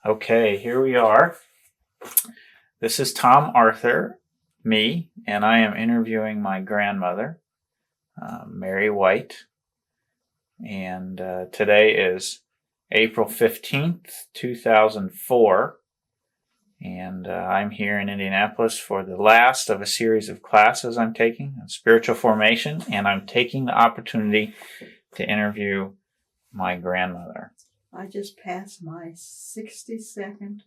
Okay, here we are. This is Tom Arthur, me, and I am interviewing my grandmother, Mary White. And today is April 15th, 2004. And I'm here in Indianapolis for the last of a series of classes I'm taking on spiritual formation. And I'm taking the opportunity to interview my grandmother. I just passed my 62nd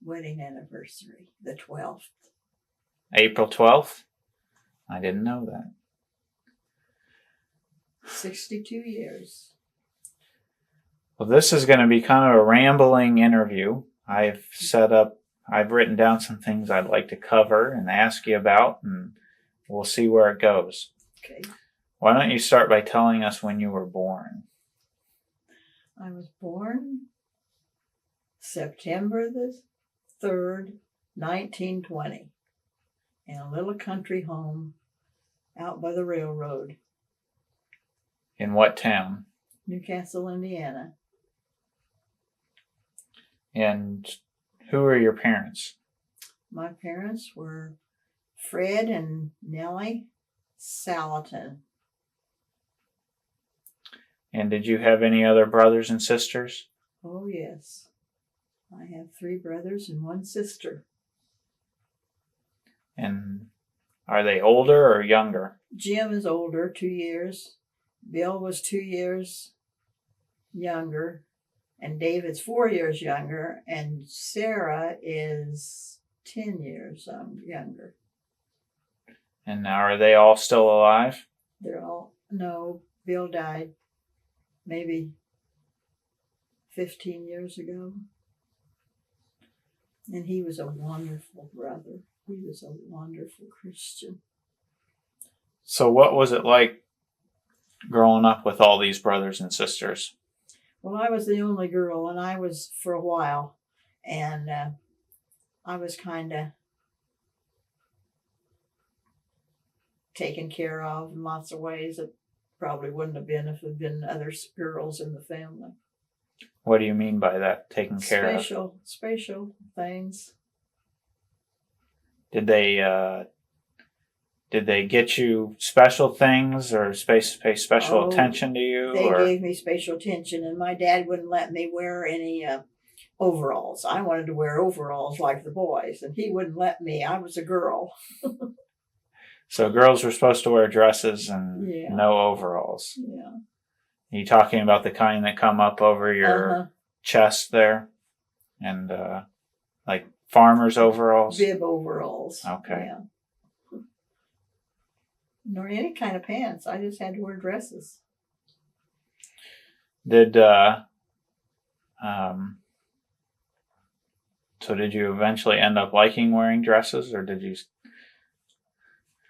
wedding anniversary, the 12th. April 12th? I didn't know that. 62 years. Well, this is going to be kind of a rambling interview. I've written down some things I'd like to cover and ask you about, and we'll see where it goes. Okay. Why don't you start by telling us when you were born? I was born September the 3rd, 1920, in a little country home out by the railroad. In what town? Newcastle, Indiana. And who are your parents? My parents were Fred and Nellie Salatin. And did you have any other brothers and sisters? Oh, yes. I have 3 brothers and 1 sister. And are they older or younger? Jim is older, 2 years. Bill was 2 years younger. And David's 4 years younger. And Sarah is 10 years younger. And now are they all still alive? No, Bill died maybe 15 years ago. And he was a wonderful brother. He was a wonderful Christian. So what was it like growing up with all these brothers and sisters? Well, I was the only girl, and I was for a while. And I was kind of taken care of in lots of ways that probably wouldn't have been if there had been other girls in the family. What do you mean by that, taken care of? Spatial things. Did they get you special things or pay special attention to you? They gave me special attention, and my dad wouldn't let me wear any overalls. I wanted to wear overalls like the boys, and he wouldn't let me. I was a girl. So girls were supposed to wear dresses and no overalls. Yeah. Are you talking about the kind that come up over your chest there? And like farmer's overalls? Bib overalls. Okay. Yeah. Nor any kind of pants. I just had to wear dresses. So did you eventually end up liking wearing dresses, or did you?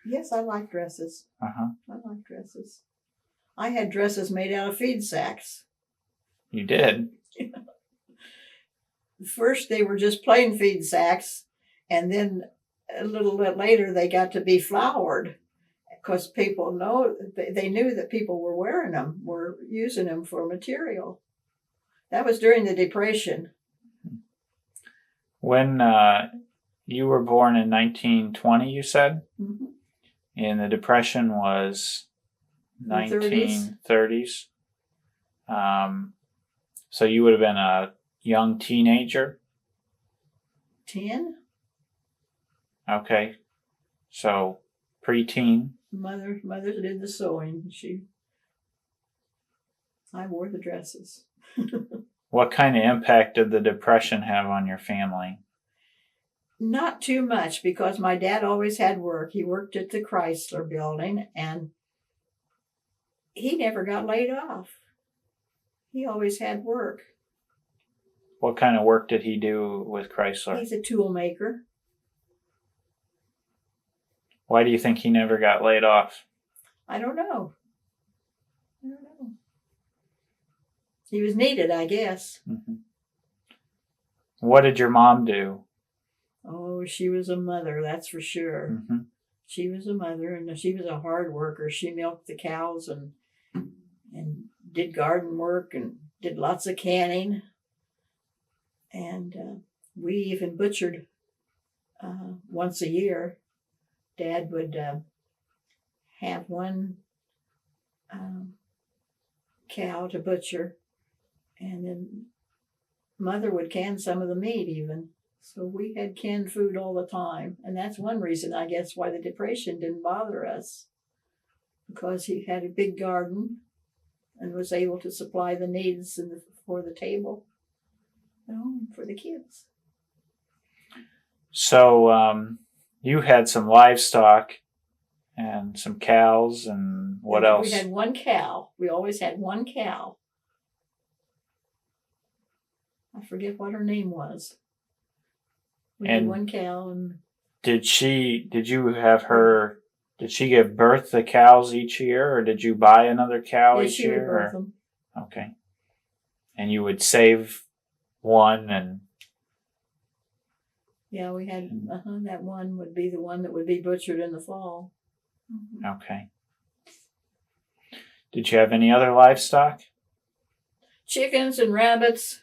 Yes, I like dresses. I like dresses. I had dresses made out of feed sacks. You did? First, they were just plain feed sacks, and then a little bit later, they got to be flowered because people they knew that people were wearing them, were using them for material. That was during the Depression. When you were born in 1920, you said? Mm-hmm. And the Depression was 1930s. So you would have been a young teenager? 10. Okay. So preteen. Mother did the sewing. I wore the dresses. What kind of impact did the Depression have on your family? Not too much, because my dad always had work. He worked at the Chrysler building, and he never got laid off. He always had work. What kind of work did he do with Chrysler? He's a tool maker. Why do you think he never got laid off? I don't know. He was needed, I guess. Mm-hmm. What did your mom do? Oh, she was a mother, that's for sure. Mm-hmm. She was a mother, and she was a hard worker. She milked the cows and did garden work and did lots of canning. And we even butchered once a year. Dad would have one cow to butcher, and then Mother would can some of the meat even. So we had canned food all the time. And that's one reason, I guess, why the depression didn't bother us, because he had a big garden and was able to supply the needs for the table, for the kids. So you had some livestock and some cows, and what else? We had one cow. We always had one cow. I forget what her name was. We had one cow. And did you have her, did she give birth to cows each year, or did you buy another cow each year? She would birth them. Okay. And you would save one and... Yeah, we had, that one would be the one that would be butchered in the fall. Okay. Did you have any other livestock? Chickens and rabbits.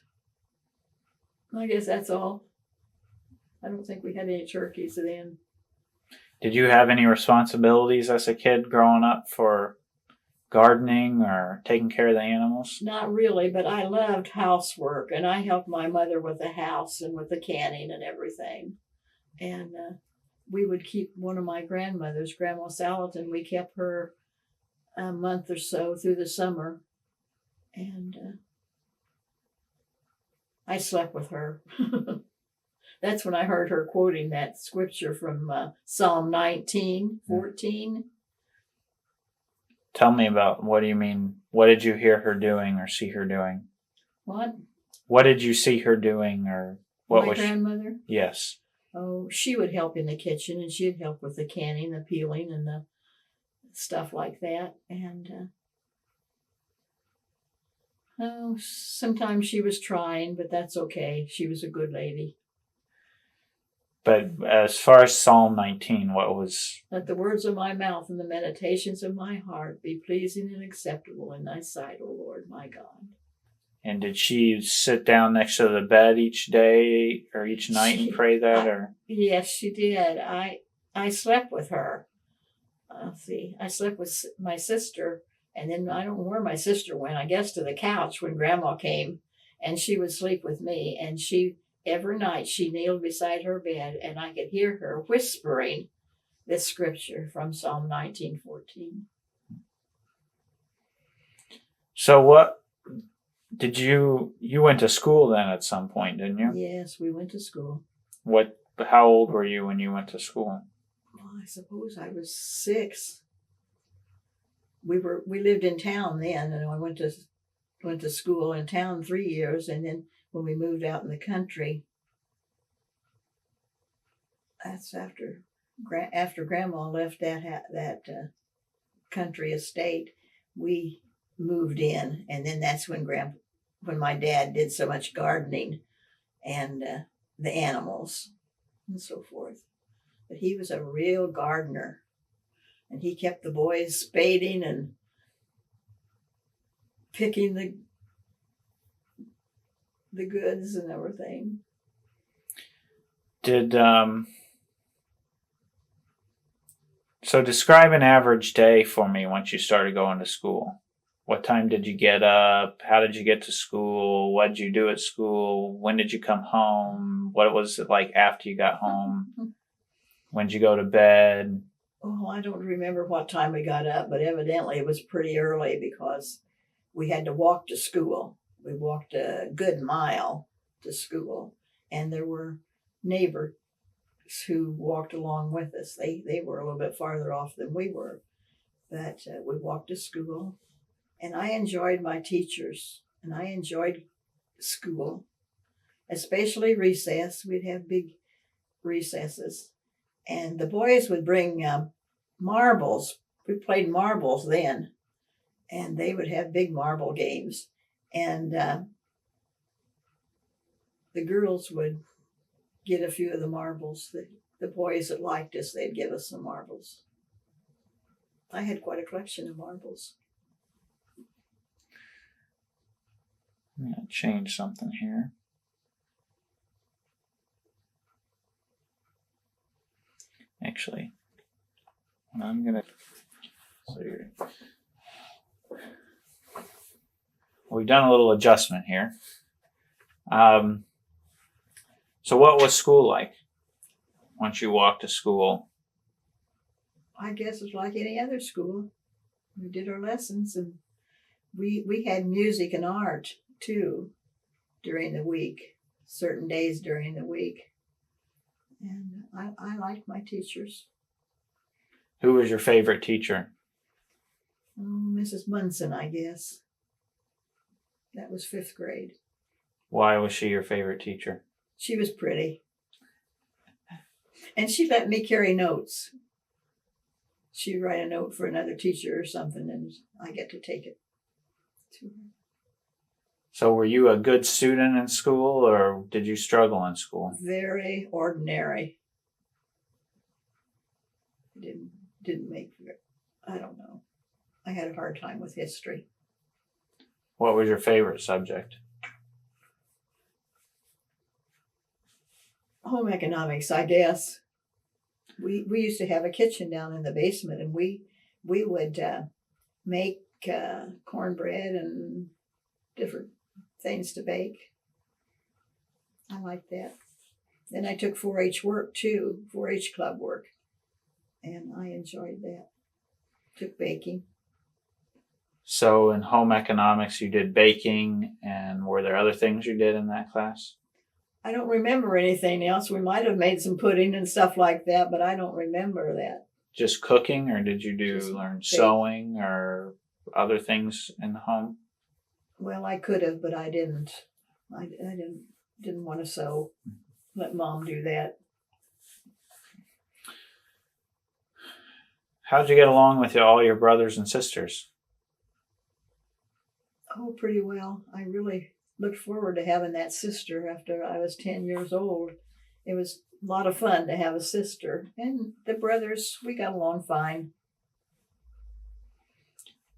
I guess that's all. I don't think we had any turkeys then. Did you have any responsibilities as a kid growing up for gardening or taking care of the animals? Not really, but I loved housework, and I helped my mother with the house and with the canning and everything. And we would keep one of my grandmothers, Grandma Salatin, we kept her a month or so through the summer. And I slept with her. That's when I heard her quoting that scripture from Psalm 19:14. Tell me about, what do you mean? What did you hear her doing or see her doing? What? What did you see her doing, or what My was grandmother? Yes. Oh, she would help in the kitchen, and she'd help with the canning, the peeling, and the stuff like that. And sometimes she was trying, but that's okay. She was a good lady. But as far as Psalm 19, what was... Let the words of my mouth and the meditations of my heart be pleasing and acceptable in thy sight, O Lord, my God. And did she sit down next to the bed each day or each night and pray that? Or yes, she did. I slept with her. I slept with my sister, and then I don't know where my sister went. I guess to the couch when Grandma came, and she would sleep with me. And every night she kneeled beside her bed, and I could hear her whispering this scripture from Psalm 19:14. So what did you went to school then at some point, didn't you? Yes, we went to school. How old were you when you went to school? Well, I suppose I was 6. We lived in town then, and I went to school in town 3 years, and then when we moved out in the country, that's after Grandma left that country estate, we moved in, and then that's when my dad did so much gardening and the animals and so forth. But he was a real gardener, and he kept the boys spading and picking the goods and everything. So describe an average day for me once you started going to school. What time did you get up? How did you get to school? What did you do at school? When did you come home? What was it like after you got home? When did you go to bed? Oh, I don't remember what time we got up, but evidently it was pretty early because we had to walk to school. We walked a good mile to school, and there were neighbors who walked along with us. They were a little bit farther off than we were, but we walked to school, and I enjoyed my teachers, and I enjoyed school, especially recess. We'd have big recesses, and the boys would bring marbles. We played marbles then, and they would have big marble games, and the girls would get a few of the marbles. The boys that liked us, they'd give us some marbles. I had quite a collection of marbles. I'm going to change something here. actually. And I'm gonna. So we've done a little adjustment here. So what was school like once you walked to school? I guess it's like any other school. We did our lessons, and we had music and art too during the week, certain days during the week. And I liked my teachers. Who was your favorite teacher? Oh, Mrs. Munson, I guess. That was 5th grade. Why was she your favorite teacher? She was pretty. And she let me carry notes. She'd write a note for another teacher or something, and I get to take it to her. So were you a good student in school, or did you struggle in school? Very ordinary. Didn't make, I don't know. I had a hard time with history. What was your favorite subject? Home economics, I guess. We used to have a kitchen down in the basement, and we would make cornbread and different things to bake. I liked that. Then I took 4-H work too, 4-H club work, and I enjoyed that. Took baking. So in home economics, you did baking, and were there other things you did in that class? I don't remember anything else. We might have made some pudding and stuff like that, but I don't remember that. Just cooking, or did you Just learn bake. sewing or other things in the home? Well, I could have, but I didn't. I didn't want to sew. Let Mom do that. How'd you get along with all your brothers and sisters? Oh, pretty well. I really looked forward to having that sister after I was 10 years old. It was a lot of fun to have a sister. And the brothers, we got along fine.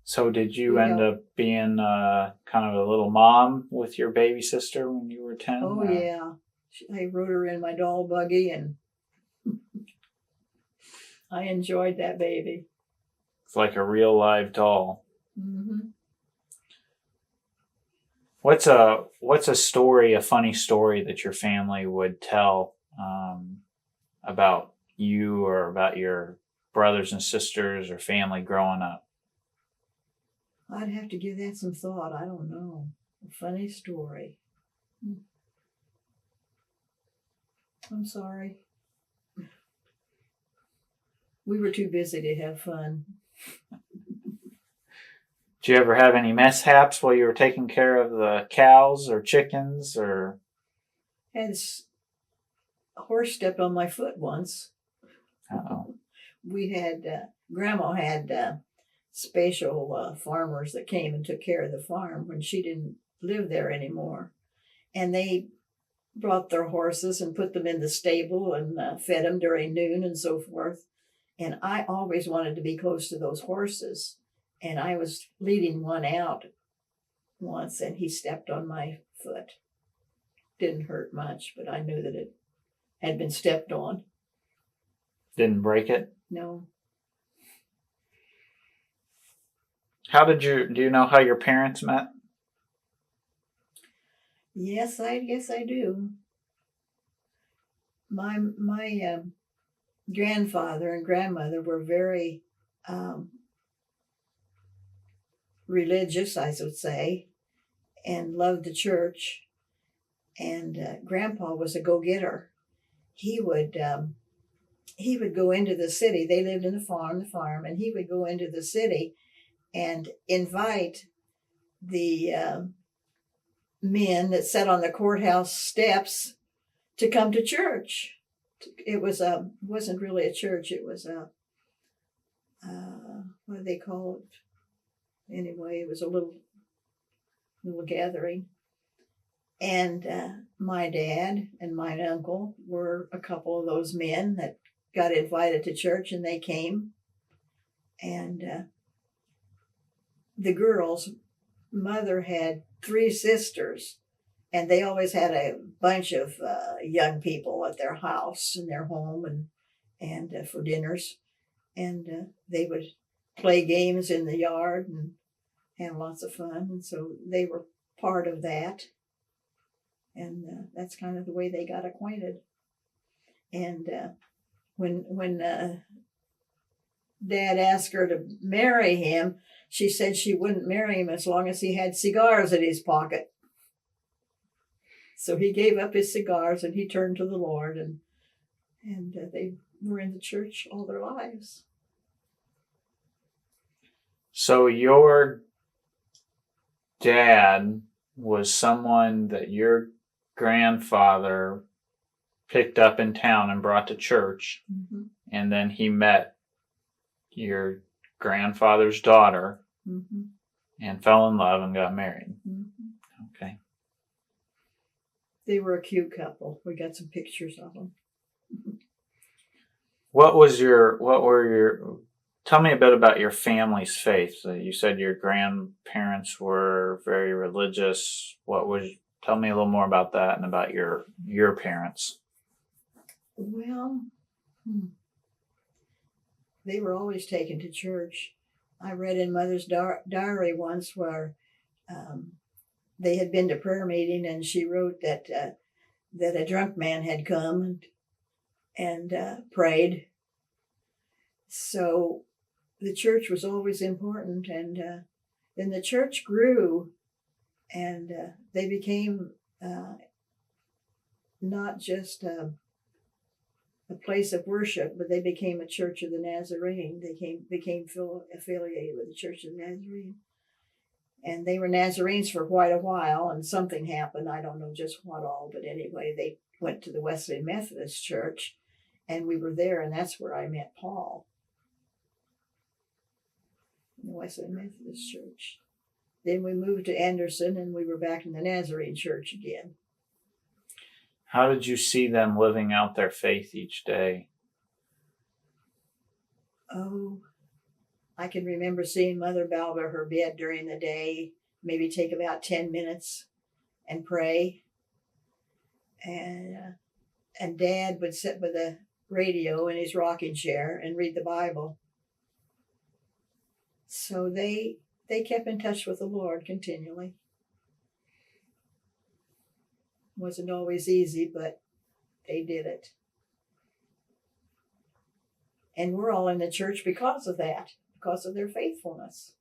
So did you We end helped. up being kind of a little mom with your baby sister when you were 10? Oh, yeah. I rode her in my doll buggy, and I enjoyed that baby. It's like a real live doll. Mm-hmm. What's a story, a funny story that your family would tell about you or about your brothers and sisters or family growing up? I'd have to give that some thought. I don't know. A funny story. I'm sorry. We were too busy to have fun. Did you ever have any mishaps while you were taking care of the cows or chickens or? Had a horse stepped on my foot once. Uh-oh. We had, Grandma had special farmers that came and took care of the farm when she didn't live there anymore. And they brought their horses and put them in the stable and fed them during noon and so forth. And I always wanted to be close to those horses. And I was leading one out once, and he stepped on my foot. Didn't hurt much, but I knew that it had been stepped on. Didn't break it? No. Do you know how your parents met? Yes, I guess I do. My grandfather and grandmother were very religious, I would say, and loved the church. And Grandpa was a go-getter. He would go into the city. They lived in the farm, and he would go into the city and invite the men that sat on the courthouse steps to come to church. It wasn't really a church. It was a what do they call it? Anyway, it was a little gathering. And my dad and my uncle were a couple of those men that got invited to church, and they came. And the girls' mother had 3 sisters, and they always had a bunch of young people at their house and their home, and for dinners. And they would play games in the yard and have lots of fun. And so they were part of that. And that's kind of the way they got acquainted. And when Dad asked her to marry him, she said she wouldn't marry him as long as he had cigars in his pocket. So he gave up his cigars and he turned to the Lord, and they were in the church all their lives. So your dad was someone that your grandfather picked up in town and brought to church, Mm-hmm. and then he met your grandfather's daughter Mm-hmm. and fell in love and got married. Mm-hmm. Okay. They were a cute couple. We got some pictures of them. Tell me a bit about your family's faith. So you said your grandparents were very religious. Tell me a little more about that and about your parents. Well, they were always taken to church. I read in Mother's diary once where they had been to prayer meeting, and she wrote that a drunk man had come and prayed. So the church was always important, and then the church grew, and they became not just a place of worship, but they became a Church of the Nazarene. They became affiliated with the Church of the Nazarene. And they were Nazarenes for quite a while, and something happened. I don't know just what all, but anyway, they went to the Wesleyan Methodist Church, and we were there, and that's where I met Paul, in the Wesleyan Methodist Church. Then we moved to Anderson, and we were back in the Nazarene Church again. How did you see them living out their faith each day? Oh, I can remember seeing Mother bow to her bed during the day, maybe take about 10 minutes and pray. And Dad would sit with a radio in his rocking chair and read the Bible. So they kept in touch with the Lord continually. Wasn't always easy, but they did it. And we're all in the church because of that, because of their faithfulness.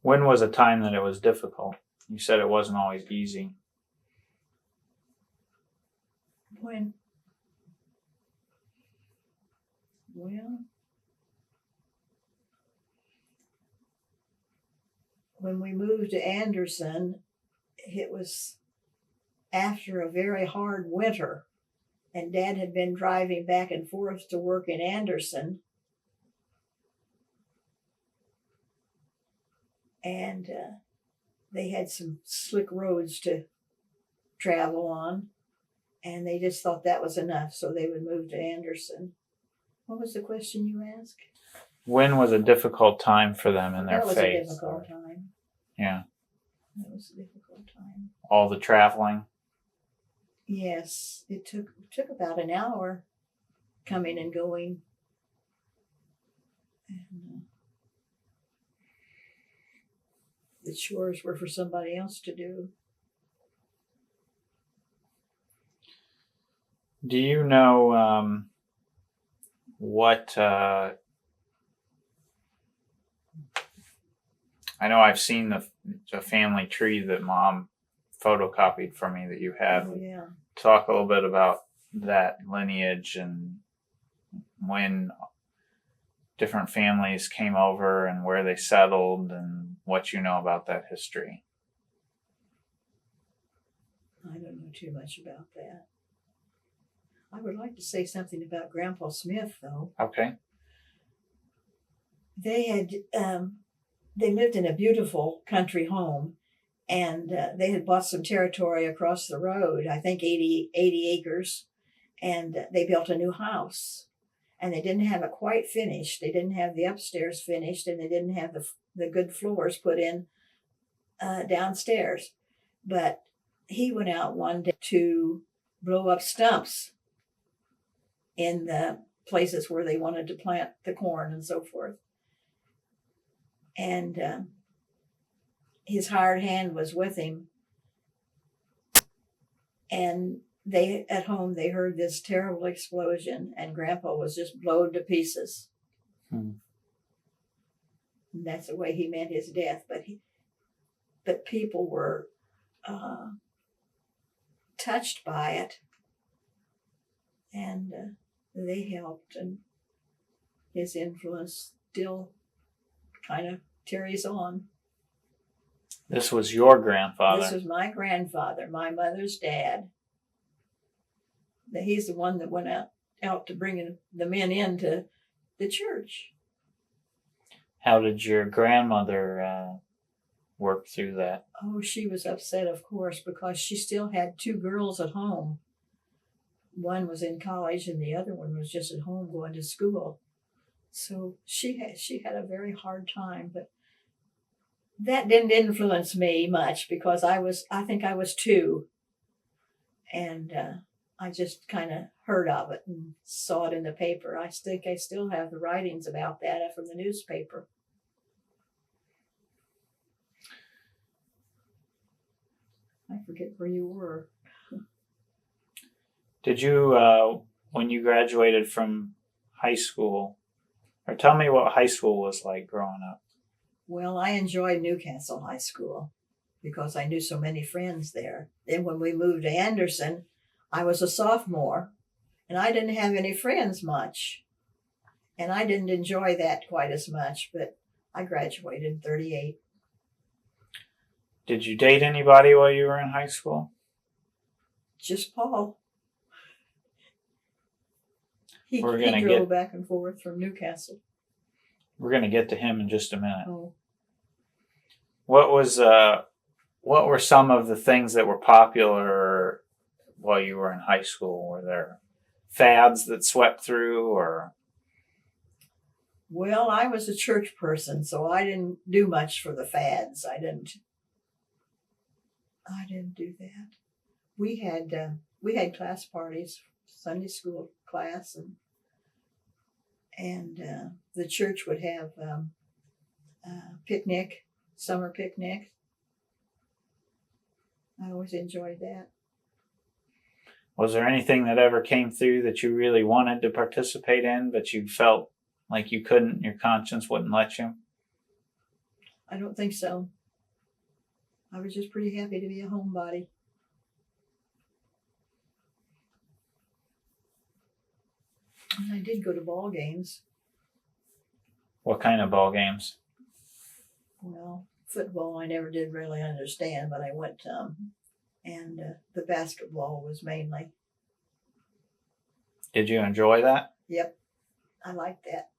When was a time that it was difficult? You said it wasn't always easy. When? Well, when we moved to Anderson, it was after a very hard winter, and Dad had been driving back and forth to work in Anderson. And they had some slick roads to travel on, and they just thought that was enough, so they would move to Anderson. What was the question you asked? When was a difficult time for them in their That was faith? a difficult time. Yeah. That was a difficult time. All the traveling? Yes, it took about an hour coming and going. And the chores were for somebody else to do. Do you know what... I know I've seen the family tree that Mom photocopied for me that you had. Oh, yeah. Talk a little bit about that lineage and when different families came over and where they settled and what you know about that history. I don't know too much about that. I would like to say something about Grandpa Smith, though. Okay. They lived in a beautiful country home, and they had bought some territory across the road, I think 80 acres, and they built a new house. And they didn't have it quite finished. They didn't have the upstairs finished, and they didn't have the good floors put in downstairs. But he went out one day to blow up stumps in the places where they wanted to plant the corn and so forth. And his hired hand was with him. And they at home, they heard this terrible explosion, and Grandpa was just blown to pieces. And that's the way he meant his death. But people were touched by it, and they helped, and his influence still kind of carries on. This was your grandfather. This was my grandfather, my mother's dad. He's the one that went out to bring the men into the church. How did your grandmother work through that? Oh, she was upset, of course, because she still had 2 girls at home. One was in college and the other one was just at home going to school. So she had a very hard time, but that didn't influence me much because I think I was 2, and I just kind of heard of it and saw it in the paper. I think I still have the writings about that from the newspaper. I forget where you were. Did you, when you graduated from high school, or tell me what high school was like growing up? Well, I enjoyed Newcastle High School because I knew so many friends there. Then when we moved to Anderson, I was a sophomore, and I didn't have any friends much. And I didn't enjoy that quite as much, but I graduated in 1938. Did you date anybody while you were in high school? Just Paul. He We're drove back and forth from Newcastle. We're going to get to him in just a minute. Oh. What were some of the things that were popular while you were in high school? Were there fads that swept through, or? Well, I was a church person, so I didn't do much for the fads. I didn't do that. We had class parties, Sunday school class, and the church would have picnic, summer picnic. I always enjoyed that. Was there anything that ever came through that you really wanted to participate in, but you felt like you couldn't, your conscience wouldn't let you? I don't think so. I was just pretty happy to be a homebody. And I did go to ball games. What kind of ball games? Well, football I never did really understand, but I went to them. And the basketball was mainly. Did you enjoy that? Yep, I liked that.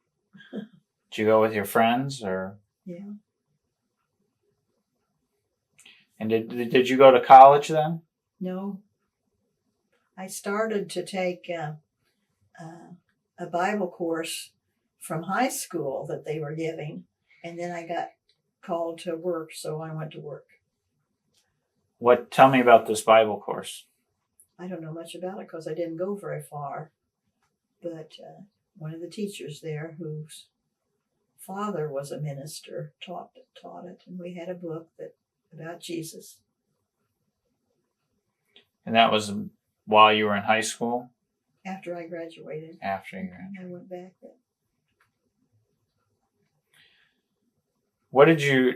Did you go with your friends, or? Yeah. And did you go to college then? No. I started to take a Bible course from high school that they were giving, and then I got called to work, so I went to work. Tell me about this Bible course. I don't know much about it because I didn't go very far, but one of the teachers there, whose father was a minister, taught it, and we had a book about Jesus. And that was while you were in high school? After I graduated. After you graduated. I went back there.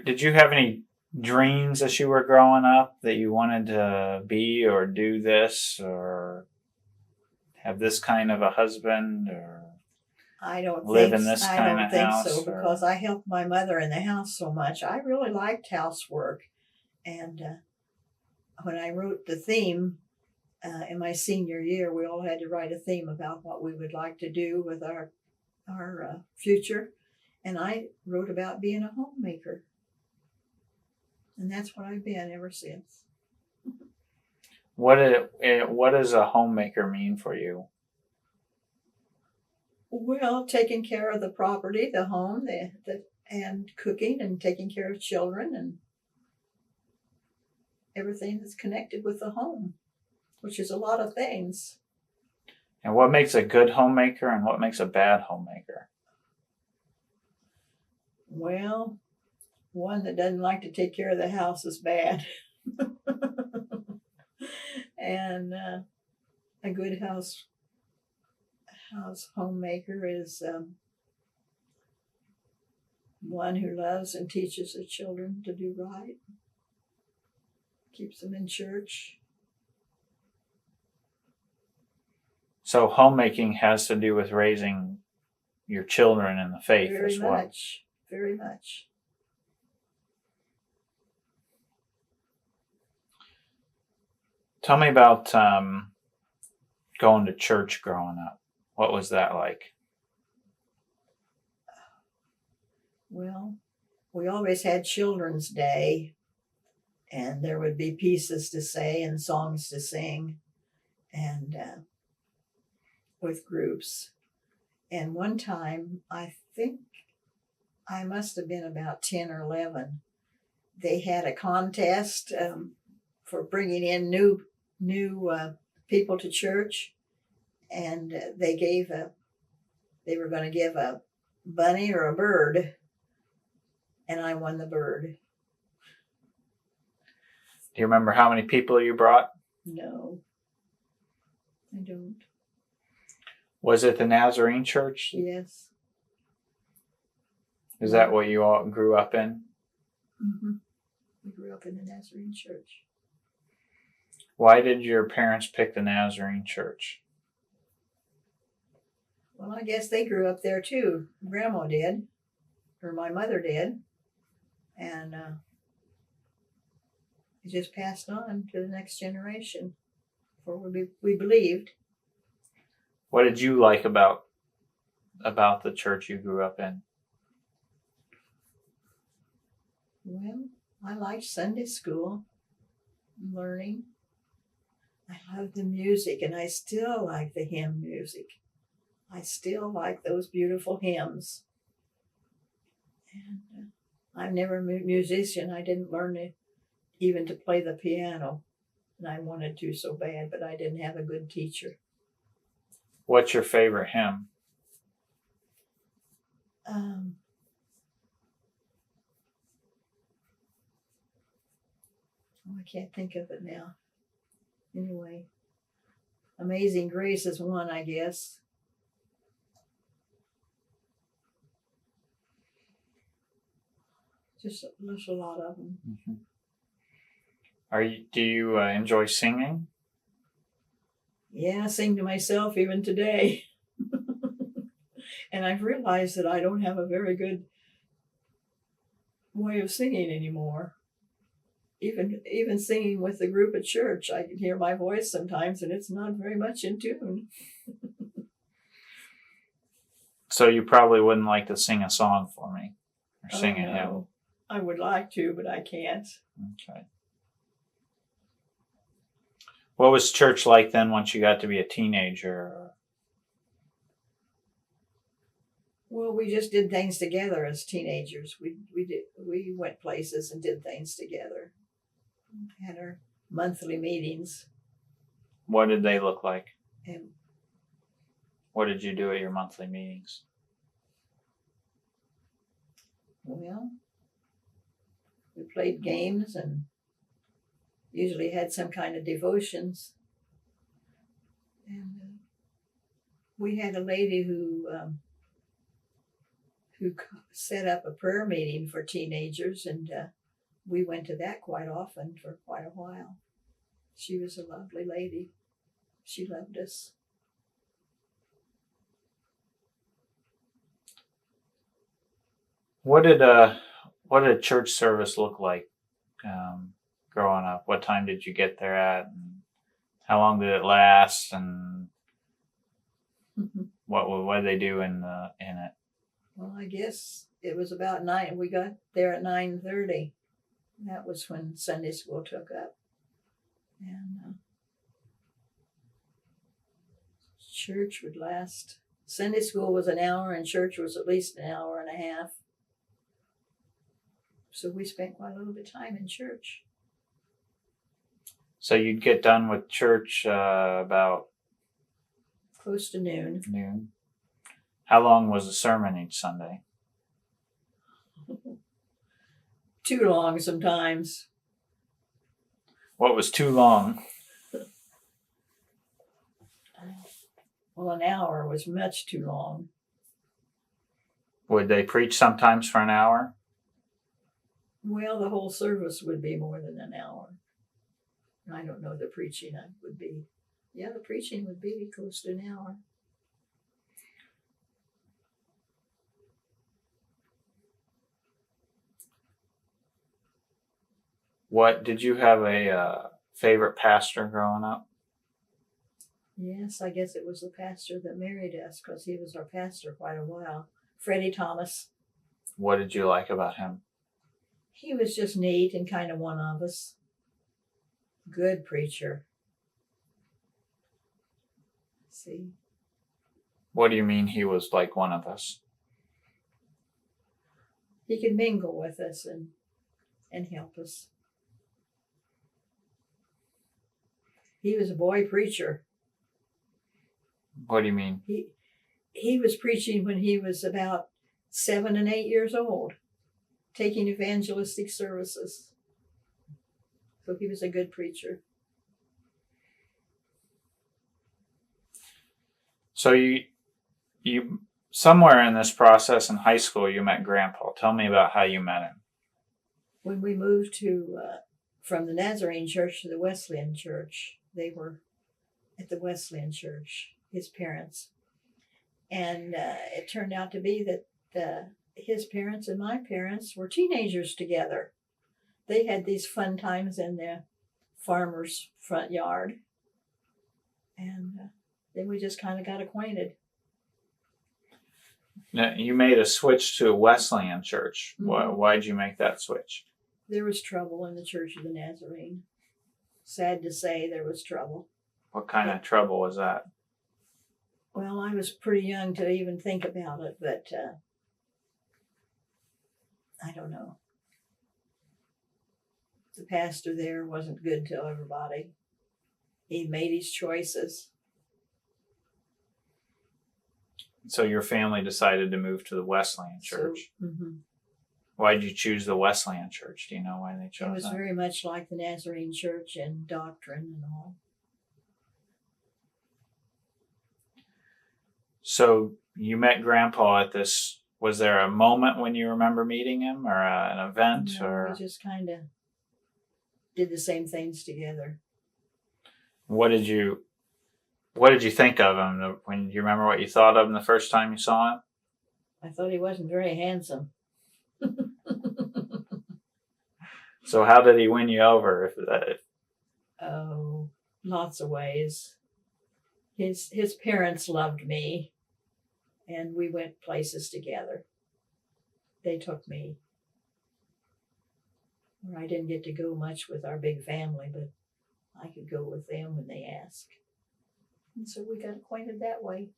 Did you have any dreams as you were growing up that you wanted to be or do this or have this kind of a husband or live in this kind of house? I don't think so, because I helped my mother in the house so much. I really liked housework. And when I wrote the theme in my senior year, we all had to write a theme about what we would like to do with our future. And I wrote about being a homemaker. And that's what I've been ever since. What does a homemaker mean for you? Well, taking care of the property, the home, and cooking and taking care of children and everything that's connected with the home. which is a lot of things. And what makes a good homemaker and what makes a bad homemaker? Well, one that doesn't like to take care of the house is bad. And a good house homemaker is one who loves and teaches the children to do right, keeps them in church. So homemaking has to do with raising your children in the faith Very as well. much, very much. Tell me about going to church growing up. What was that like? Well, we always had Children's Day, and there would be pieces to say and songs to sing, and with groups. And one time, I think I must have been about 10 or 11, they had a contest for bringing in new people to church, and they were going to give a bunny or a bird, and I won the bird. Do you remember how many people you brought? No, I don't. Was it the Nazarene Church? Yes. Is that what you all grew up in? Mm-hmm. We grew up in the Nazarene Church. Why did your parents pick the Nazarene Church? Well, I guess they grew up there too. Grandma did, or my mother did, and it just passed on to the next generation. For we believed. What did you like about the church you grew up in? Well, I liked Sunday school, learning. I loved the music, and I still like the hymn music. I still like those beautiful hymns. And I'm never a musician. I didn't learn even to play the piano, and I wanted to so bad, but I didn't have a good teacher. What's your favorite hymn? I can't think of it now. Anyway, Amazing Grace is one, I guess. Just there's a lot of them. Mm-hmm. Do you enjoy singing? Yeah, I sing to myself even today. And I've realized that I don't have a very good way of singing anymore. Even singing with the group at church, I can hear my voice sometimes, and it's not very much in tune. So you probably wouldn't like to sing a song for me, or sing a hymn. No. I would like to, but I can't. Okay. What was church like then once you got to be a teenager? Well, we just did things together as teenagers. We went places and did things together. Had our monthly meetings. What did they look like? And what did you do at your monthly meetings? Well, we played games and usually had some kind of devotions. And we had a lady who set up a prayer meeting for teenagers, and we went to that quite often for quite a while. She was a lovely lady. She loved us. What did a church service look like growing up? What time did you get there at? And how long did it last? And what did they do in it? Well, I guess it was about 9. We got there at 9:30. That was when Sunday school took up, and church would last. Sunday school was an hour, and church was at least an hour and a half. So we spent quite a little bit of time in church. So you'd get done with church about Close to noon. noon. How long was the sermon each Sunday? Too long sometimes. What was too long? Well, an hour was much too long. Would they preach sometimes for an hour? Well, the whole service would be more than an hour. I don't know, the preaching would be. Yeah, the preaching would be close to an hour. What did you have a favorite pastor growing up? Yes, I guess it was the pastor that married us because he was our pastor quite a while. Freddie Thomas. What did you like about him? He was just neat and kind of one of us. Good preacher. See, What do you mean he was like one of us? he could mingle with us and help us. He was a boy preacher. What do you mean? He was preaching when he was about 7 and 8 years old, taking evangelistic services. So he was a good preacher. So you somewhere in this process in high school you met Grandpa. Tell me about how you met him. When we moved from the Nazarene church to the Wesleyan church, they were at the Wesleyan church, his parents. And it turned out to be that his parents and my parents were teenagers together. They had these fun times in the farmer's front yard. And then we just kind of got acquainted. Now, you made a switch to a Wesleyan church. Mhm. Why'd you make that switch? There was trouble in the Church of the Nazarene. Sad to say, there was trouble. What kind of trouble was that? Well, I was pretty young to even think about it, but I don't know. The pastor there wasn't good to everybody. He made his choices. So your family decided to move to the Wesleyan church. So, mhm. Why did you choose the Wesleyan church? Do you know why they It chose was that? very much like the Nazarene church in doctrine and all. So you met Grandpa at this. Was there a moment when you remember meeting him, or an event, No, or we just kind of did the same things together. what did you think of him? When you remember what you thought of him the first time you saw him? I thought he wasn't very handsome. So how did he win you over? Oh, lots of ways. His parents loved me, and we went places together. They took me. I didn't get to go much with our big family, but I could go with them when they asked. And so we got acquainted that way.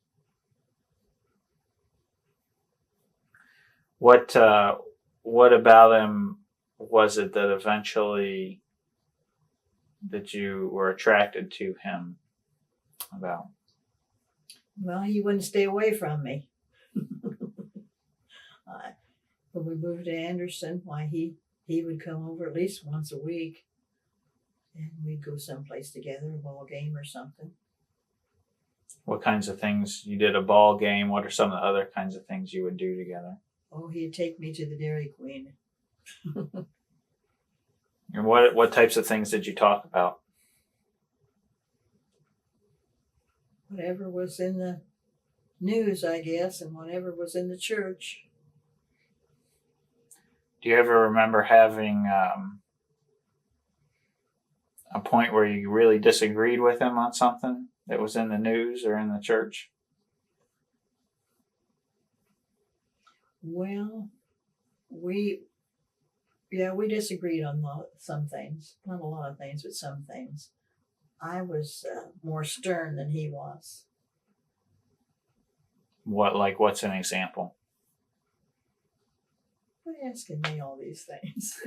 What about him was it that eventually that you were attracted to him about? Well, he wouldn't stay away from me. When we moved to Anderson, why he would come over at least once a week, and we'd go someplace together, a ball game or something. What kinds of things you did? A ball game? What are some of the other kinds of things you would do together? Oh, he'd take me to the Dairy Queen. And what types of things did you talk about? Whatever was in the news, I guess, and whatever was in the church. Do you ever remember having a point where you really disagreed with him on something that was in the news or in the church? Well, we disagreed on some things. Not a lot of things, but some things. I was more stern than he was. What's an example? Quit asking me all these things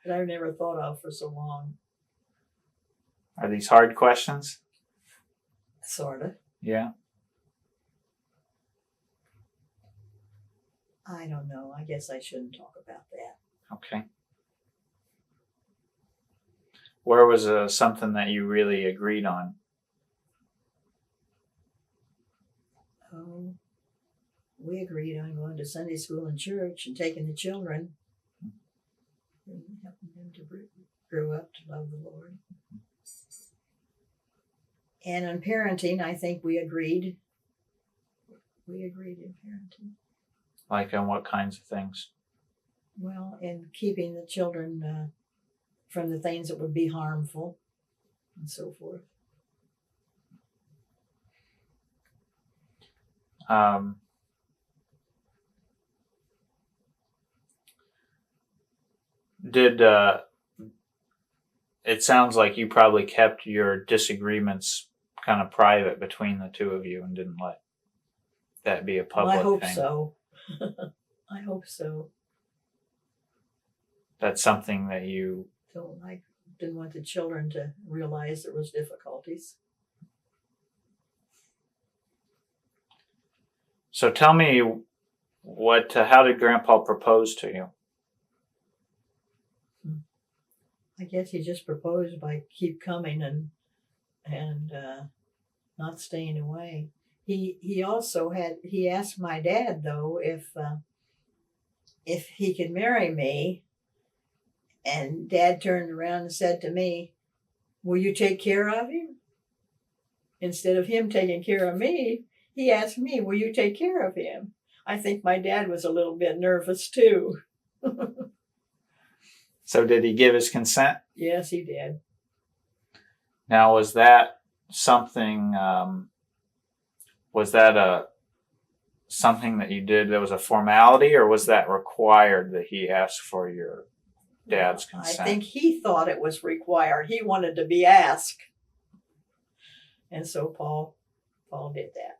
that I've never thought of for so long. Are these hard questions? Sort of. Yeah. I don't know. I guess I shouldn't talk about that. Okay. Where was something that you really agreed on? Oh, we agreed on going to Sunday school and church and taking the children and helping them to grow up to love the Lord. And on parenting, I think we agreed. We agreed in parenting. Like on what kinds of things? Well, in keeping the children from the things that would be harmful and so forth. Did it sounds like you probably kept your disagreements kind of private between the two of you and didn't let that be a public I hope thing? so. I hope so. That's something that you... So I didn't want the children to realize there was difficulties. So tell me how did Grandpa propose to you? I guess he just proposed by keep coming and not staying away. He also he asked my dad though if he could marry me, and Dad turned around and said to me, "Will you take care of him?" Instead of him taking care of me, he asked me, "Will you take care of him?" I think my dad was a little bit nervous too. So did he give his consent? Yes, he did. Now, was that something? Was that something that you did that was a formality, or was that required that he asked for your dad's consent? I think he thought it was required. He wanted to be asked, and so Paul did that.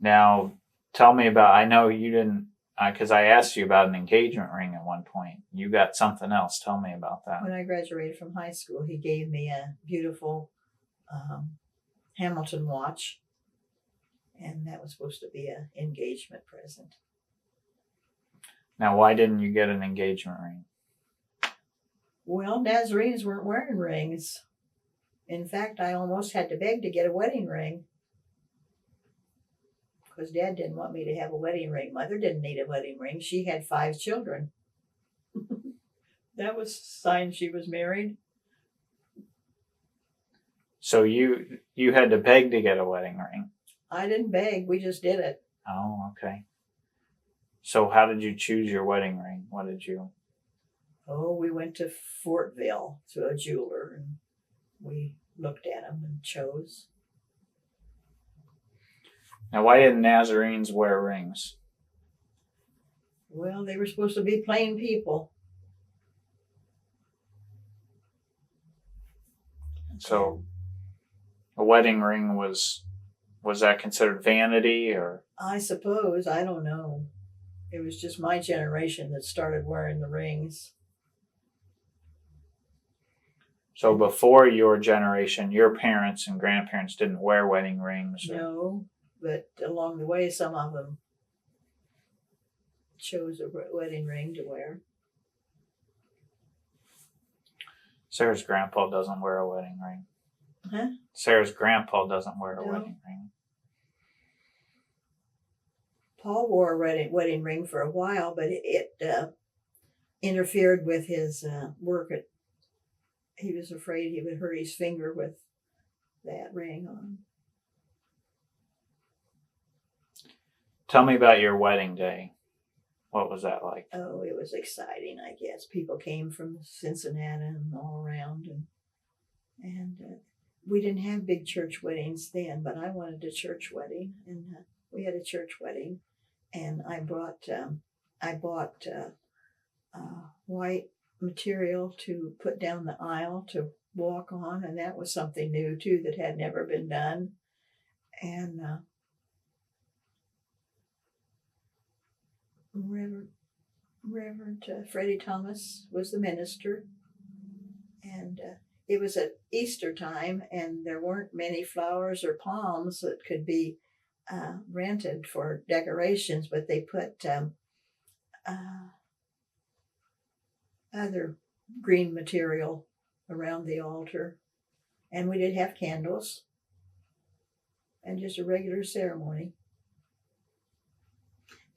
Now, tell me about. I know you didn't, because I asked you about an engagement ring at one point. You got something else. Tell me about that. When I graduated from high school, he gave me a beautiful Hamilton watch, and that was supposed to be an engagement present. Now, why didn't you get an engagement ring? Well, Nazarenes weren't wearing rings. In fact, I almost had to beg to get a wedding ring because Dad didn't want me to have a wedding ring. Mother didn't need a wedding ring. She had 5 children. That was a sign she was married. So you had to beg to get a wedding ring? I didn't beg. We just did it. Oh, okay. So how did you choose your wedding ring? What did you... Oh, we went to Fortville to a jeweler, and we looked at them and chose. Now, why didn't Nazarenes wear rings? Well, they were supposed to be plain people. So a wedding ring was that considered vanity, or? I suppose. I don't know. It was just my generation that started wearing the rings. So before your generation, your parents and grandparents didn't wear wedding rings? Or... No, but along the way, some of them chose a wedding ring to wear. Sarah's grandpa doesn't wear a wedding ring. Huh? Sarah's grandpa doesn't wear a No. wedding ring. Paul wore a wedding ring for a while, but it interfered with his work. He was afraid he would hurt his finger with that ring on. Tell me about your wedding day. What was that like? Oh, it was exciting, I guess. People came from Cincinnati and all around, and we didn't have big church weddings then, but I wanted a church wedding, and we had a church wedding, and I bought white material to put down the aisle to walk on, and that was something new too that had never been done. And Reverend Freddie Thomas was the minister, and it was at Easter time, and there weren't many flowers or palms that could be rented for decorations, but they put other green material around the altar. And we did have candles and just a regular ceremony.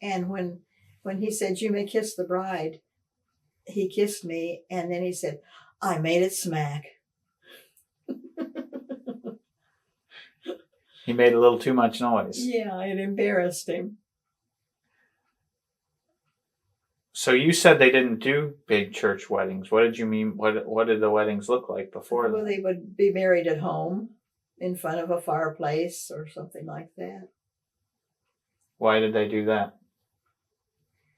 And when he said, "You may kiss the bride," he kissed me, and then he said, "I made it smack." He made a little too much noise. Yeah, it embarrassed him. So you said they didn't do big church weddings. What did you mean? What did the weddings look like before Well, that? they would be married at home in front of a fireplace or something like that. Why did they do that?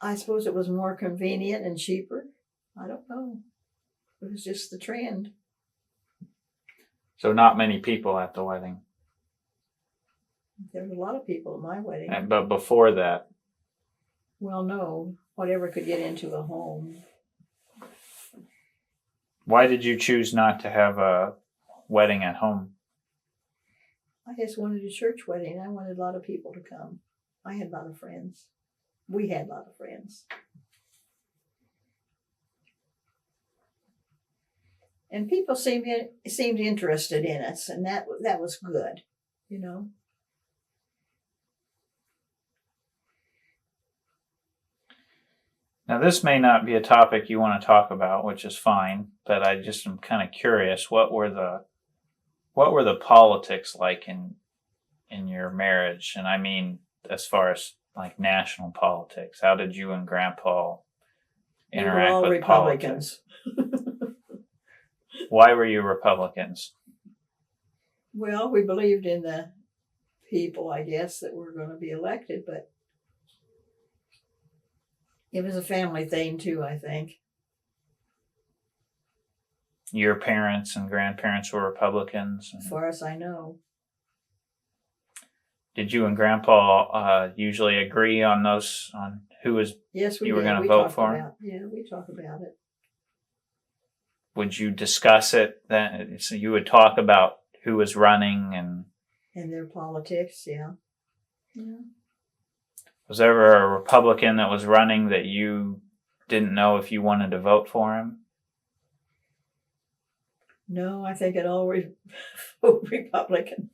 I suppose it was more convenient and cheaper. I don't know. It was just the trend. So not many people at the wedding. There were a lot of people at my wedding. But before that, Well, no, whatever could get into a home. why did you choose not to have a wedding at home? I just wanted a church wedding. I wanted a lot of people to come. I had a lot of friends. We had a lot of friends. And people seemed interested in us, and that was good, you know. Now, this may not be a topic you want to talk about, which is fine, but I just am kind of curious. What were the politics like in your marriage? And I mean, as far as like national politics, how did you and Grandpa We were interact all with Republicans. politics? Why were you Republicans? Well, we believed in the people, I guess, that were going to be elected, but it was a family thing too, I think. Your parents and grandparents were Republicans. As far as I know. Did you and Grandpa usually agree on who was? Yes, we You were did. gonna We vote talked for him? about, yeah, we talk about it. Would you discuss it then? So you would talk about who was running, and And their politics, yeah. Yeah. was there ever a Republican that was running that you didn't know if you wanted to vote for him? No, I think it always vote Republican.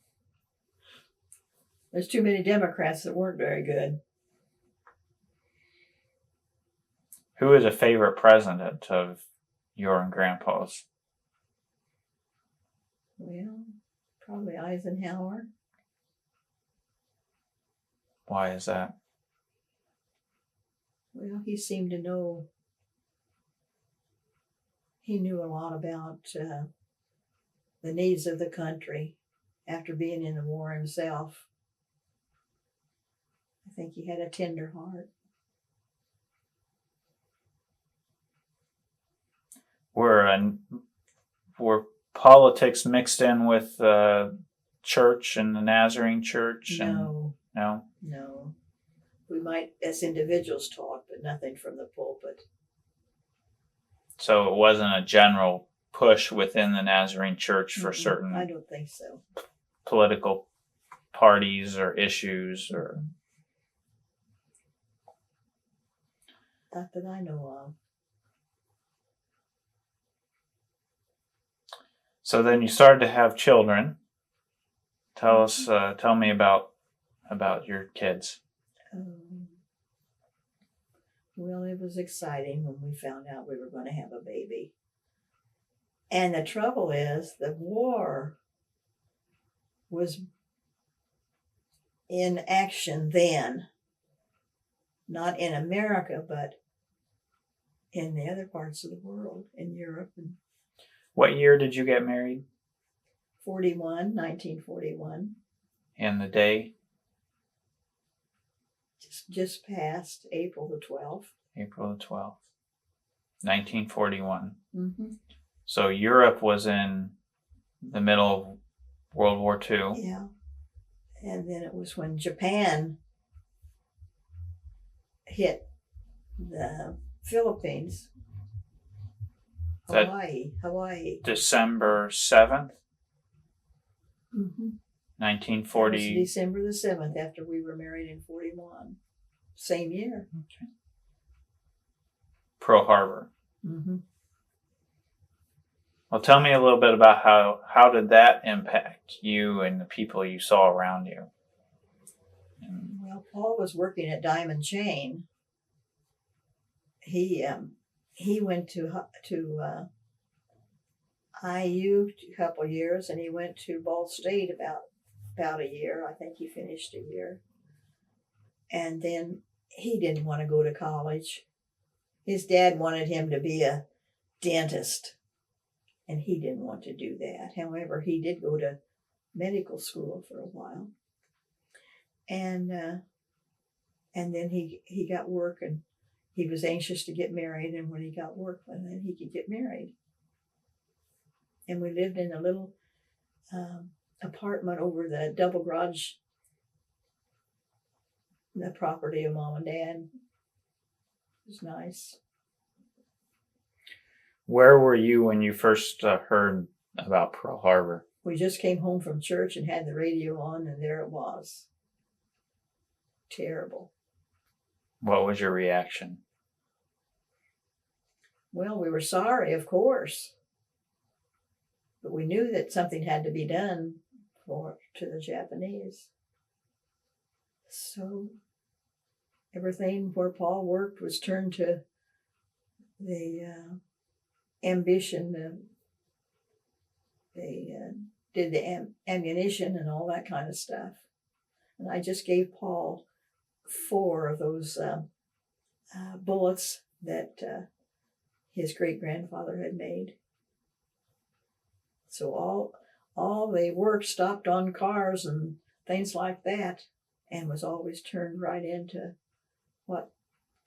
There's too many Democrats that weren't very good. Who is a favorite president of your and Grandpa's? Well, probably Eisenhower. Why is that? Well, he seemed to know. He knew a lot about the needs of the country after being in the war himself. I think he had a tender heart. Were politics mixed in with church and the Nazarene Church? No, No. no. We might, as individuals, talk, but nothing from the pulpit. So it wasn't a general push within the Nazarene Church for certain I don't think so. political parties or issues or. Not that I know of. So then you started to have children. Tell me about your kids. Well, it was exciting when we found out we were going to have a baby. And the trouble is, the war was in action then. Not in America, but in the other parts of the world, in Europe. And What year did you get married? 1941. And the day? Just past April the 12th. April the 12th, 1941. Mm-hmm. So Europe was in the middle of World War II. Yeah. And then it was when Japan hit the Philippines That- Hawaii. December 7th, Mm-hmm. 1940. December the 7th, after we were married in 41. Same year. Okay. Pearl Harbor. Mm-hmm. Well, tell me a little bit about how did that impact you and the people you saw around you? Well, Paul was working at Diamond Chain. He went to IU a couple years, and he went to Ball State about a year. I think he finished a year, and then he didn't want to go to college. His dad wanted him to be a dentist, and he didn't want to do that. However, he did go to medical school for a while, and then he got work, and he was anxious to get married. And when he got work, then he could get married. And we lived in a little apartment over the double garage, the property of Mom and Dad. It was nice. Where were you when you first heard about Pearl Harbor? We just came home from church and had the radio on, and there it was. Terrible. What was your reaction? Well, we were sorry, of course. But we knew that something had to be done to the Japanese. So everything where Paul worked was turned to the ambition. They did the ammunition and all that kind of stuff. And I just gave Paul 4 of those bullets that his great-grandfather had made. So all the work stopped on cars and things like that, and was always turned right into what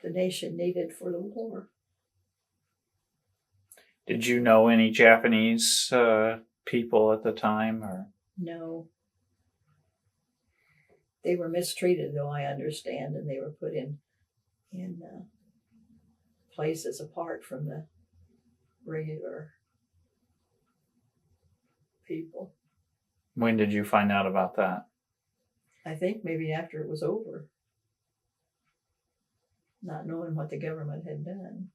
the nation needed for the war. Did you know any Japanese people at the time, or? No. They were mistreated, though, I understand, and they were put in places apart from the regular people. When did you find out about that? I think maybe after it was over, not knowing what the government had done.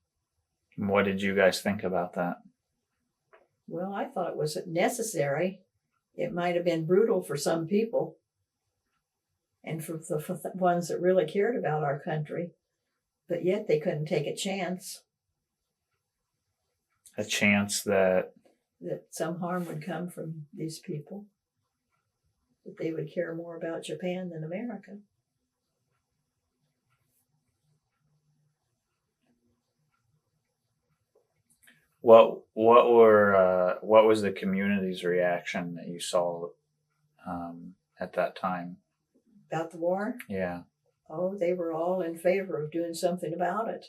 What did you guys think about that? Well, I thought it was necessary. It might have been brutal for some people, and for the ones that really cared about our country, but yet they couldn't take a chance. A chance that Some harm would come from these people, that they would care more about Japan than America. what was the community's reaction that you saw at that time? About the war? Yeah. Oh, they were all in favor of doing something about it.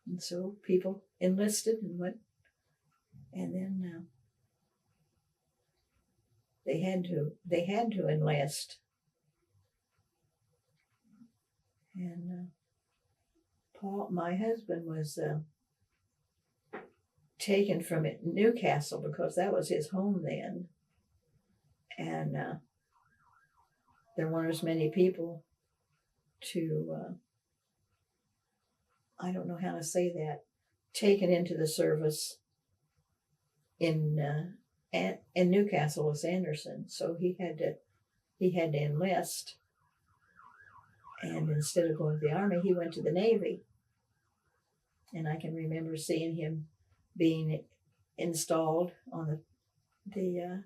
And so people enlisted and went, and then they had to enlist. And Paul, my husband, was taken from Newcastle because that was his home then, and there weren't as many people to I don't know how to say that, taken into the service in Newcastle as Anderson. So he had to enlist, and instead of going to the Army, he went to the Navy. And I can remember seeing him being installed on the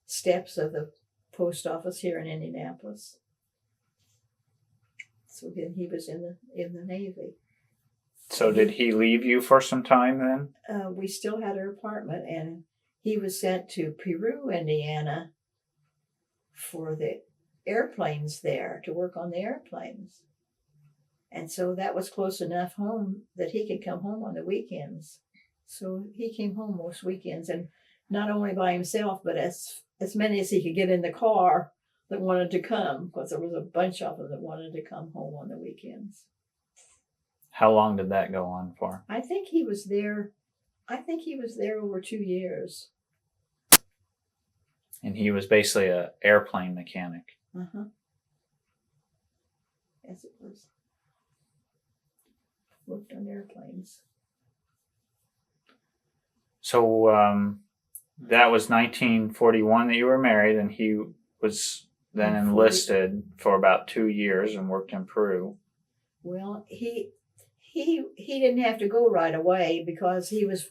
steps of the post office here in Indianapolis. So then he was in the Navy. So did he leave you for some time then? We still had our apartment, and he was sent to Peru, Indiana, for the airplanes there, to work on the airplanes. And so that was close enough home that he could come home on the weekends. So he came home most weekends, and not only by himself, but as many as he could get in the car that wanted to come, because there was a bunch of them that wanted to come home on the weekends. How long did that go on for? I think he was there. I think he was there over 2 years. And he was basically an airplane mechanic. Uh-huh. Yes, it was. Worked on airplanes. So that was 1941 that you were married, and he was then In 40 enlisted for about 2 years and worked in Peru. Well, he didn't have to go right away because he was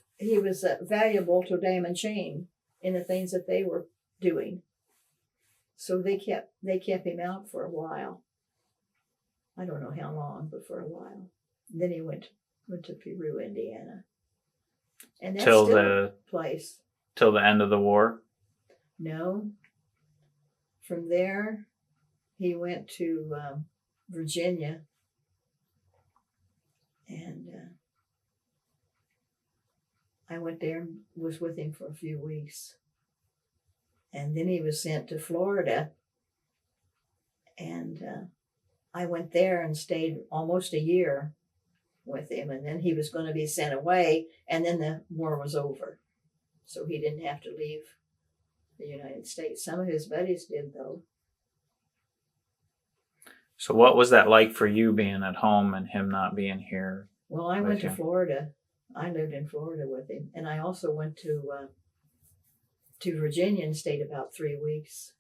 valuable to Dame and Chain in the things that they were doing. So they kept him out for a while. I don't know how long, but for a while. And then he went to Peru, Indiana, and that's Till still the a place. till the end of the war. No. From there, he went to Virginia, and I went there and was with him for a few weeks. And then he was sent to Florida, and I went there and stayed almost a year with him, and then he was going to be sent away, and then the war was over. So he didn't have to leave the United States. Some of his buddies did, though. So what was that like for you being at home and him not being here? Well, I went to Okay. Florida. I lived in Florida with him, and I also went to Virginia and stayed about 3 weeks.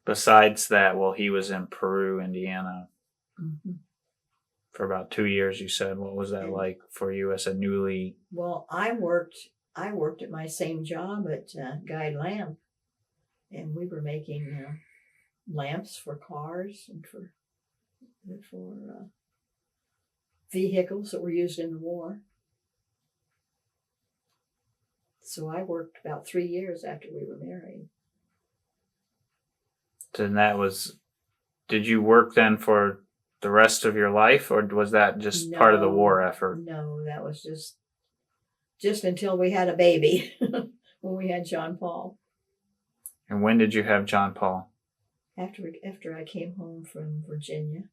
Besides that, well, he was in Peru, Indiana Mm-hmm. for about 2 years, you said. What was that And- like for you as a newly... Well, I worked at my same job at Guide Lamp, and we were making lamps for cars and for vehicles that were used in the war. So I worked about 3 years after we were married. And that was... Did you work then for the rest of your life, or was that just part of the No. war effort? No, that was just until we had a baby when we had John Paul. And when did you have John Paul? After I came home from Virginia,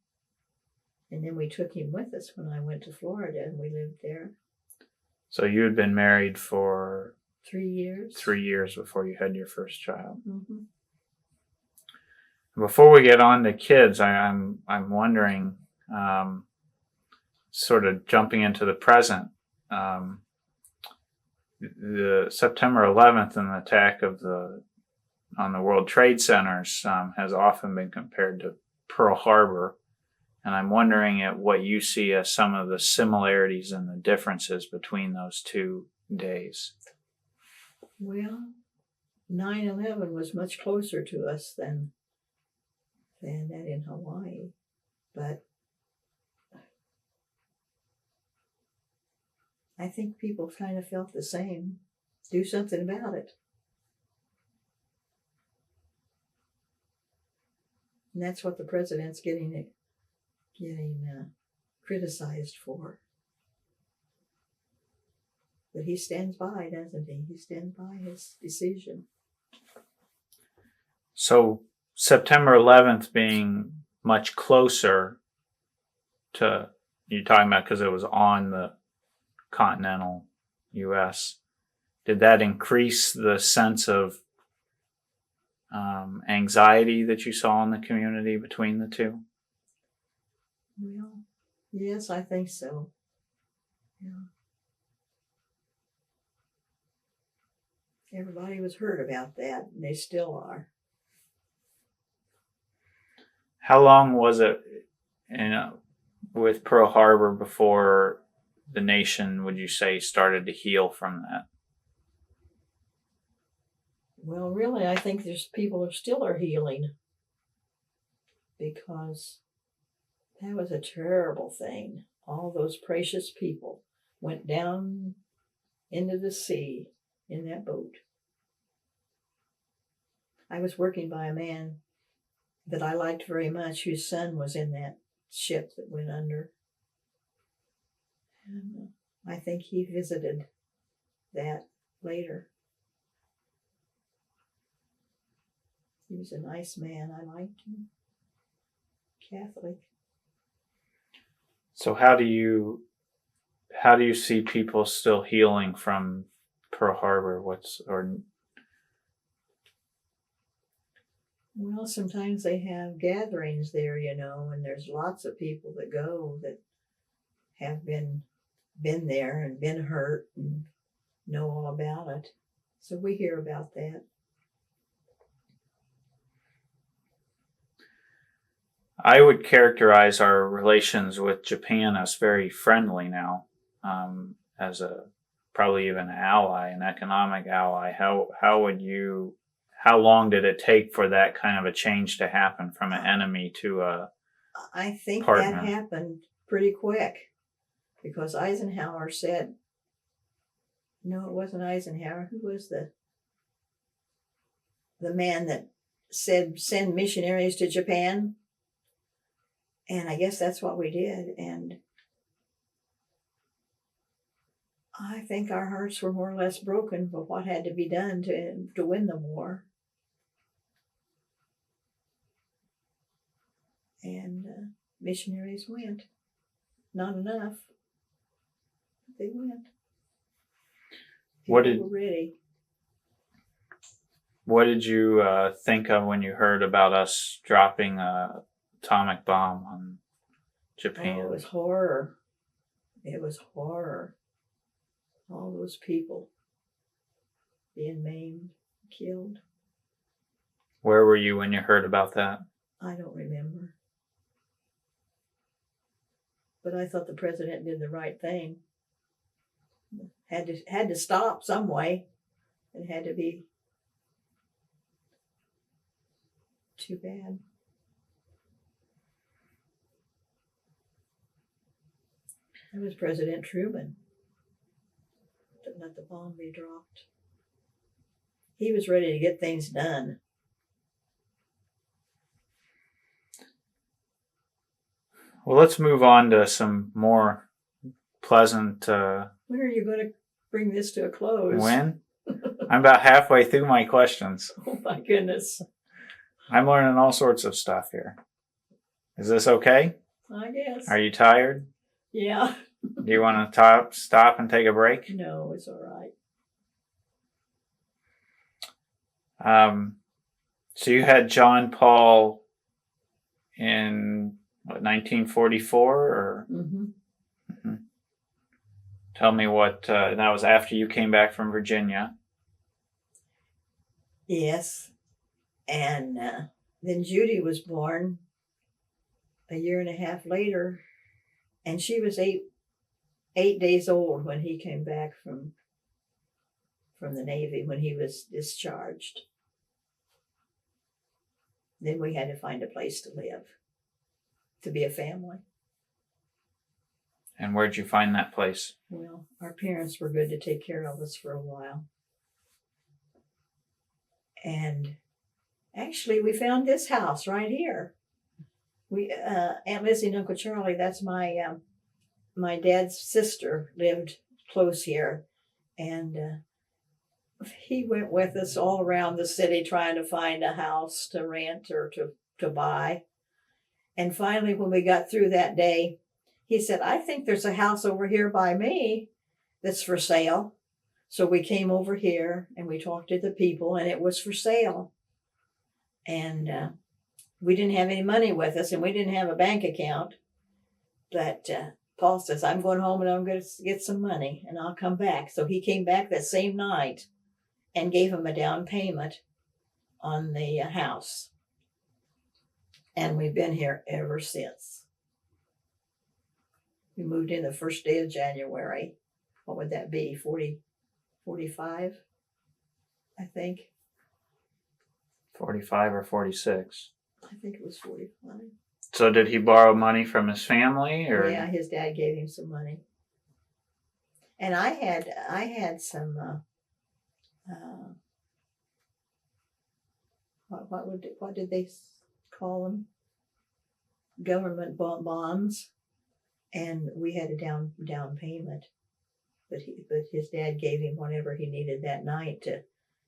and then we took him with us when I went to Florida, and we lived there So you had been married for 3 years. 3 years before you had your first child. Mm-hmm. Before we get on to kids, I'm wondering, sort of jumping into the present. The September 11th and the attack on the World Trade Centers has often been compared to Pearl Harbor, and I'm wondering at what you see as some of the similarities and the differences between those two days. Well, 9/11 was much closer to us than that in Hawaii, but I think people kind of felt the same. Do something about it. And that's what the president's getting criticized for. But he stands by, doesn't he? He stands by his decision. So September 11th being much closer to, you're talking about because it was on the continental U.S., did that increase the sense of anxiety that you saw in the community between the two? Well, yes, I think so. Yeah. Everybody was hurt about that, and they still are. How long was it, with Pearl Harbor before the nation, would you say, started to heal from that? Well, really, I think there's people who still are healing, because that was a terrible thing. All those precious people went down into the sea in that boat. I was working by a man that I liked very much, whose son was in that ship that went under. And I think he visited that later. He was a nice man. I liked him. Catholic. So how do you see people still healing from Pearl Harbor? Well, sometimes they have gatherings there, and there's lots of people that go that have been there and been hurt and know all about it. So we hear about that. I would characterize our relations with Japan as very friendly now, as a probably even an ally, an economic ally. How long did it take for that kind of a change to happen from an enemy to a I think partner? that happened pretty quick because Eisenhower said, no, it wasn't Eisenhower. Who was the man that said send missionaries to Japan? And I guess that's what we did. And I think our hearts were more or less broken for what had to be done to win the war. And missionaries went. Not enough. They went. People were ready. What did you think of when you heard about us dropping a atomic bomb on Japan? Oh, it was horror. It was horror. All those people being maimed, killed. Where were you when you heard about that? I don't remember. But I thought the president did the right thing. Had to stop some way. It had to be too bad. It was President Truman that let the bomb be dropped. He was ready to get things done. Well, let's move on to some more pleasant. When are you going to bring this to a close? When? I'm about halfway through my questions. Oh my goodness. I'm learning all sorts of stuff here. Is this okay? I guess. Are you tired? Yeah. Do you want to stop and take a break? No, it's all right. So you had John Paul in what, 1944 or? Mm-hmm. Mm-hmm. Tell me what, that was after you came back from Virginia. Yes. And then Judy was born a year and a half later, and she was eight days old when he came back from the Navy, when he was discharged. Then we had to find a place to live, to be a family. And where'd you find that place? Well, our parents were good to take care of us for a while. And actually, we found this house right here. We Aunt Lizzie and Uncle Charlie, that's my dad's sister, lived close here. And he went with us all around the city trying to find a house to rent or to buy. And finally, when we got through that day, he said, I think there's a house over here by me that's for sale. So we came over here and we talked to the people, and it was for sale. And we didn't have any money with us, and we didn't have a bank account. But Paul says, I'm going home and I'm going to get some money and I'll come back. So he came back that same night and gave him a down payment on the house. And we've been here ever since. We moved in the first day of January. What would that be? 45, I think. 45 or 46? I think it was 45. So did he borrow money from his family, or? Yeah, his dad gave him some money. And I had some what did they call them? Government bonds, and we had a down payment. But his dad gave him whatever he needed that night to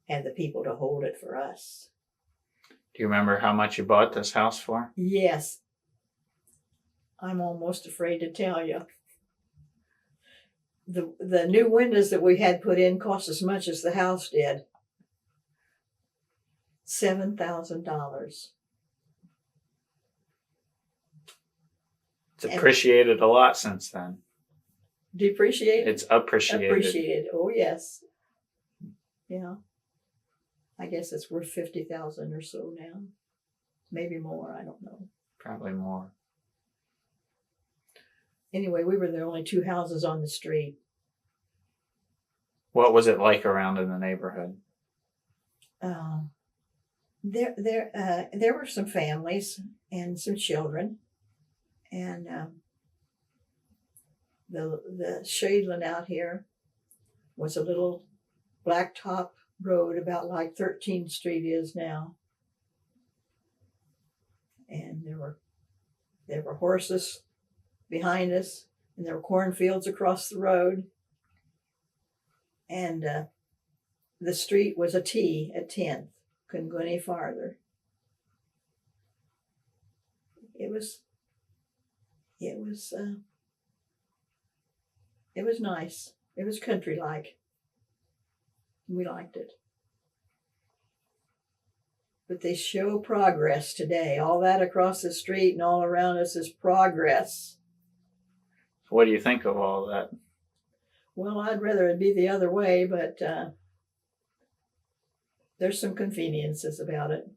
have the people to hold it for us. Do you remember how much you bought this house for? Yes. I'm almost afraid to tell you. The new windows that we had put in cost as much as the house did. $7,000. It's appreciated a lot since then. Depreciated? It's appreciated. Appreciated. Oh yes. Yeah. I guess it's worth 50,000 or so now. Maybe more. I don't know. Probably more. Anyway, we were the only two houses on the street. What was it like around in the neighborhood? There were some families and some children, and the Shadeland out here was a little blacktop road about like 13th Street is now, and there were horses behind us, and there were cornfields across the road, and the street was a T at 10th. Couldn't go any farther. It was nice. It was country-like. We liked it. But they show progress today. All that across the street and all around us is progress. What do you think of all that? Well, I'd rather it be the other way, but there's some conveniences about it.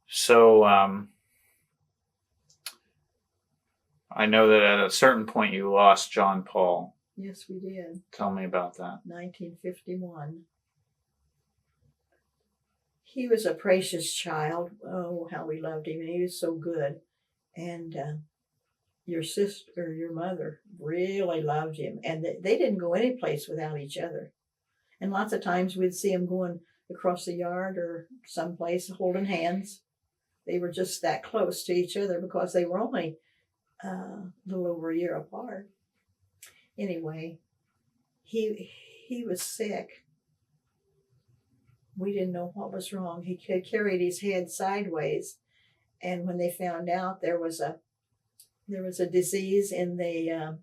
So, I know that at a certain point you lost John Paul. Yes, we did. Tell me about that. 1951. He was a precious child. Oh, how we loved him. He was so good. And your sister, your mother, really loved him. And they didn't go any place without each other. And lots of times we'd see them going across the yard or someplace holding hands. They were just that close to each other because they were only a little over a year apart. Anyway, he was sick. We didn't know what was wrong. He carried his head sideways, and when they found out there was a disease in the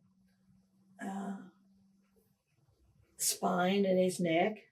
spine and his neck,